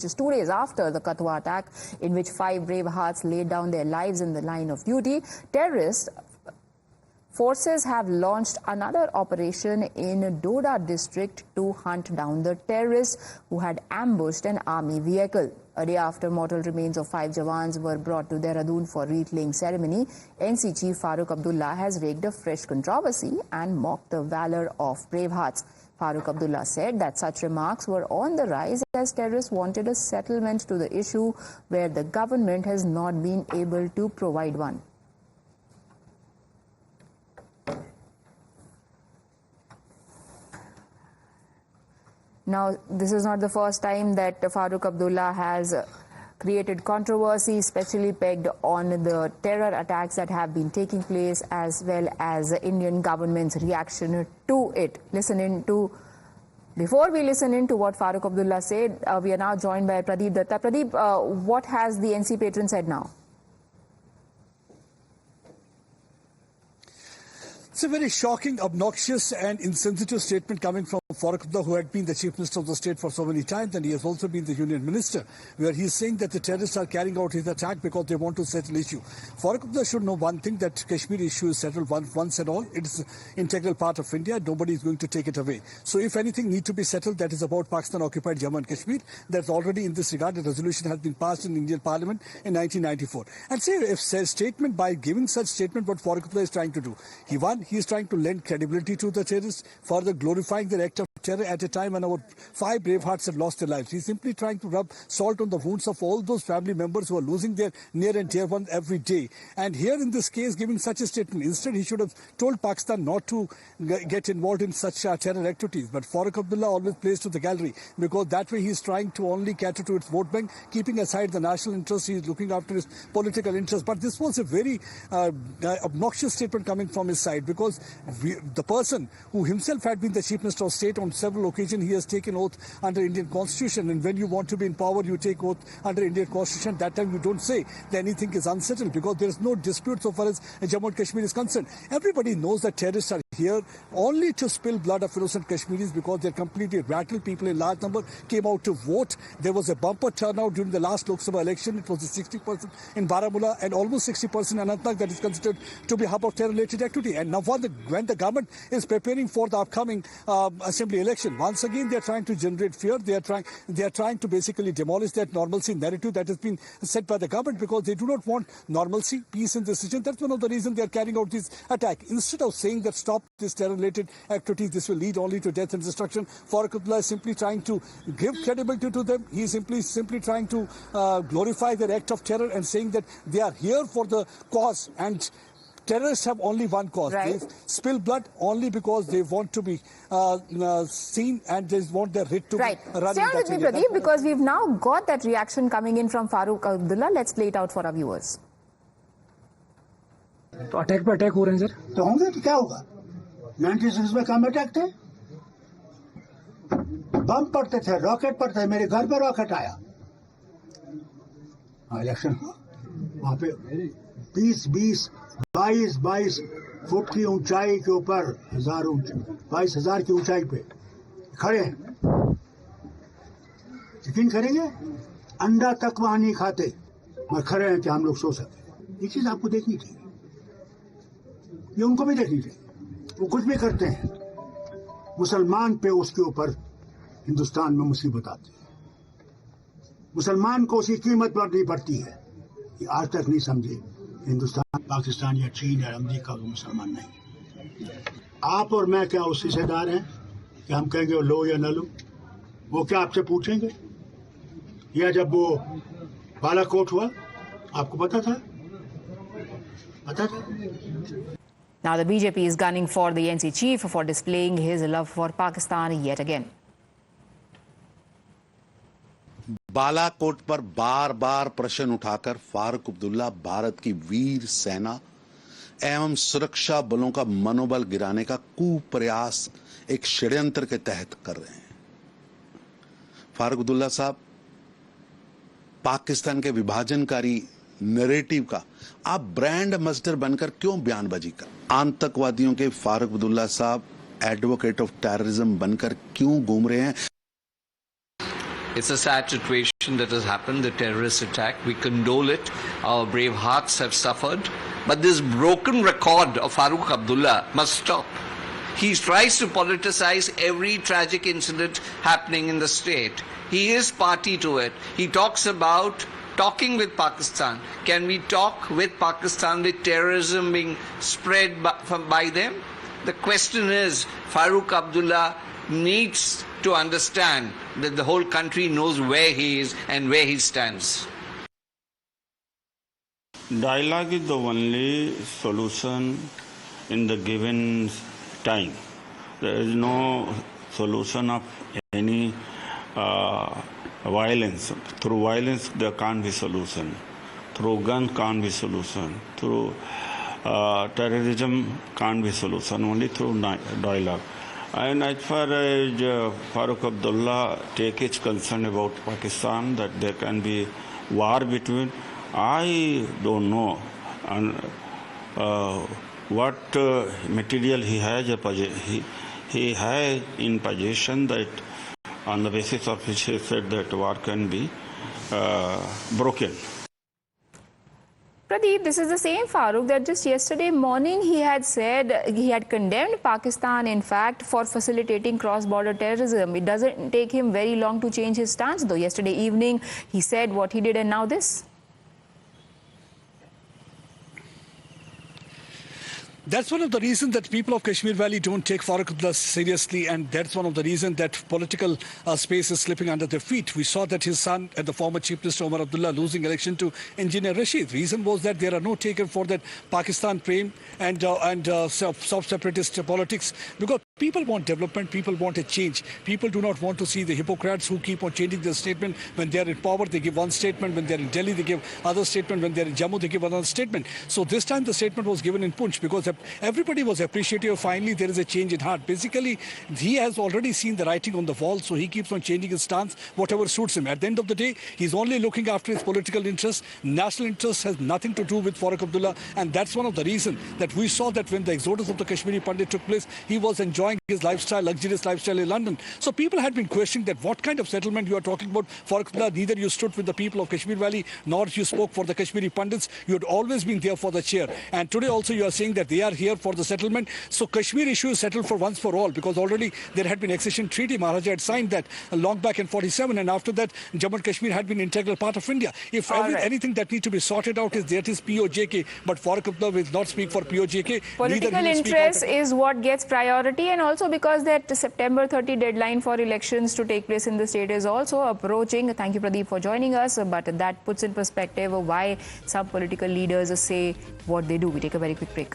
Just 2 days after the Kathua attack, in which 5 brave hearts laid down their lives in the line of duty, terrorist forces have launched another operation in Doda district to hunt down the terrorists who had ambushed an army vehicle. A day after mortal remains of 5 Jawans were brought to Dehradun for wreath-laying ceremony, NC Chief Farooq Abdullah has raked a fresh controversy and mocked the valor of brave hearts. Farooq Abdullah said that such remarks were on the rise as terrorists wanted a settlement to the issue where the government has not been able to provide one. Now, this is not the first time that Farooq Abdullah has created controversy, especially pegged on the terror attacks that have been taking place, as well as the Indian government's reaction to it. Before we listen in to what Farooq Abdullah said, we are now joined by Pradeep Datta. Pradeep, what has the NC patron said now? It's a very shocking, obnoxious and insensitive statement coming from Farooq Abdullah, who had been the Chief Minister of the state for so many times, and he has also been the Union Minister, where he is saying that the terrorists are carrying out his attack because they want to settle issue. Farooq Abdullah should know one thing, that Kashmir issue is settled once and all. It is an integral part of India. Nobody is going to take it away. So if anything need to be settled, that is about Pakistan-occupied Jammu and Kashmir. That's already in this regard. The resolution has been passed in Indian Parliament in 1994. And say if statement, by giving such statement, what Farooq Abdullah is trying to do. He is trying to lend credibility to the terrorists, further glorifying their act of terror at a time when our 5 brave hearts have lost their lives. He's simply trying to rub salt on the wounds of all those family members who are losing their near and dear ones every day. And here in this case, giving such a statement, instead he should have told Pakistan not to get involved in such terror activities. But Farooq Abdullah always plays to the gallery, because that way he's trying to only cater to its vote bank, keeping aside the national interest. He's looking after his political interest. But this was a very obnoxious statement coming from his side, because the person who himself had been the Chief Minister of State on several occasions, he has taken oath under Indian Constitution, and when you want to be in power, you take oath under Indian Constitution. That time you don't say that anything is unsettled, because there is no dispute so far as Jammu and Kashmir is concerned. Everybody knows that terrorists are here only to spill blood of innocent Kashmiris, because they're completely rattled. People in large number came out to vote. There was a bumper turnout during the last Lok Sabha election. It was 60% in Baramulla and almost 60% in Anantnag, that is considered to be a hub of terror-related activity. And now when the government is preparing for the upcoming assembly election, once again they are trying to generate fear. They are trying to basically demolish that normalcy narrative that has been set by the government, because they do not want normalcy, peace in this region. That's one of the reasons they are carrying out this attack. Instead of saying that stop this terror-related activities, this will lead only to death and destruction, Farooq Abdullah is simply trying to give credibility to them. He is simply trying to glorify their act of terror and saying that they are here for the cause, and terrorists have only one cause. Right. They spill blood only because they want to be seen, and they want their writ to be running. Stay on with me, Pradeep, because we've now got that reaction coming in from Farooq Abdullah. Let's play it out for our viewers. तो attack पे attack हो रहे हैं sir, तो होंगे तो क्या होगा? 96 में कम अटैक थे, बम पड़ते थे, रॉकेट पड़ते थे, मेरे घर पर रॉकेट आया। इलेक्शन वहां पे 22 फुट की ऊंचाई के ऊपर 22,000 की ऊंचाई पे खड़े हैं। यकीन करेंगे, अंडा तक वहां नहीं खाते, मगर खड़े हैं कि हम लोग सो सके। ये चीज आपको देखनी चाहिए, ये उनको भी देखनी चाहिए। वो कुछ भी करते हैं, मुसलमान पे उसके ऊपर हिंदुस्तान में मुसीबत आती है। मुसलमान को उसकी कीमत बढ़नी पड़ती है। ये आज तक नहीं समझे हिंदुस्तान, पाकिस्तान या चीन या अमेरिका का मुसलमान नहीं। आप और मैं क्या उस हिस्सेदार हैं कि हम कहेंगे वो लो या न लो? वो क्या आपसे पूछेंगे? या जब वो बालाकोट हुआ, आपको पता था? Now the BJP is gunning for the NC chief for displaying his love for Pakistan yet again. Balakot पर बार बार प्रश्न उठाकर फारूक अब्दुल्ला भारत की वीर सेना एवं सुरक्षा बलों का मनोबल गिराने का कुप्रयास एक षड्यंत्र के तहत कर रहे हैं। फारूक अब्दुल्ला साहब, पाकिस्तान के विभाजनकारी नैरेटिव का आप ब्रांड एम्बेसडर बनकर क्यों बयानबाजी कर? आतंकवादियों के फारूक अब्दुल्ला साहब एडवोकेट ऑफ टेररिज्म बनकर क्यों घूम रहे हैं? It's a sad situation. that has happened, the terrorist attack. We condole it. Our brave hearts have suffered. But this broken record of Farooq Abdullah must stop. He tries to politicize every tragic incident happening in the state. He is party to it. He talks about talking with Pakistan. Can we talk with Pakistan with terrorism being spread by them? The question is, Farooq Abdullah needs to understand that the whole country knows where he is and where he stands. Dialogue is the only solution in the given time. There is no solution of any violence. Through violence there can't be solution. Through gun can't be solution. Through terrorism can't be solution. Only through dialogue. And as far as Farooq Abdullah take his concern about Pakistan, that there can be war between, I don't know what material he has. He has in possession that on the basis of which he said that war can be broken. Pradeep, this is the same Farooq that just yesterday morning he had said he had condemned Pakistan, in fact, for facilitating cross-border terrorism. It doesn't take him very long to change his stance, though. Yesterday evening he said what he did, and now this. That's one of the reasons that people of Kashmir Valley don't take Farooq Abdullah seriously, and that's one of the reasons that political space is slipping under their feet. We saw that his son and the former Chief Minister Omar Abdullah losing election to Engineer Rashid. Reason was that there are no taken for that Pakistan prem and self-separatist politics, because people want development, people want a change. People do not want to see the hypocrites who keep on changing their statement. When they are in power, they give one statement. When they are in Delhi, they give other statement. When they are in Jammu, they give another statement. So this time the statement was given in Poonch because everybody was appreciative. Finally, there is a change in heart. Basically, he has already seen the writing on the wall, so he keeps on changing his stance, whatever suits him. At the end of the day, he's only looking after his political interests. National interest has nothing to do with Farooq Abdullah, and that's one of the reasons that we saw that when the exodus of the Kashmiri Pandit took place, he was enjoying his lifestyle, luxurious lifestyle in London. So people had been questioning that what kind of settlement you are talking about. Farooq Abdullah, neither you stood with the people of Kashmir Valley, nor you spoke for the Kashmiri Pandits. You had always been there for the chair. And today also you are saying that they are here for the settlement. So Kashmir issue is settled for once for all, because already there had been accession treaty. Maharaja had signed that long back in 47, and after that Jammu and Kashmir had been integral part of India. If anything that needs to be sorted out is that is POJK, but Farooq Abdullah will not speak for POJK. Political interest is what gets priority, and also because that September 30 deadline for elections to take place in the state is also approaching. Thank you, Pradeep, for joining us. But that puts in perspective why some political leaders say what they do. We take a very quick break.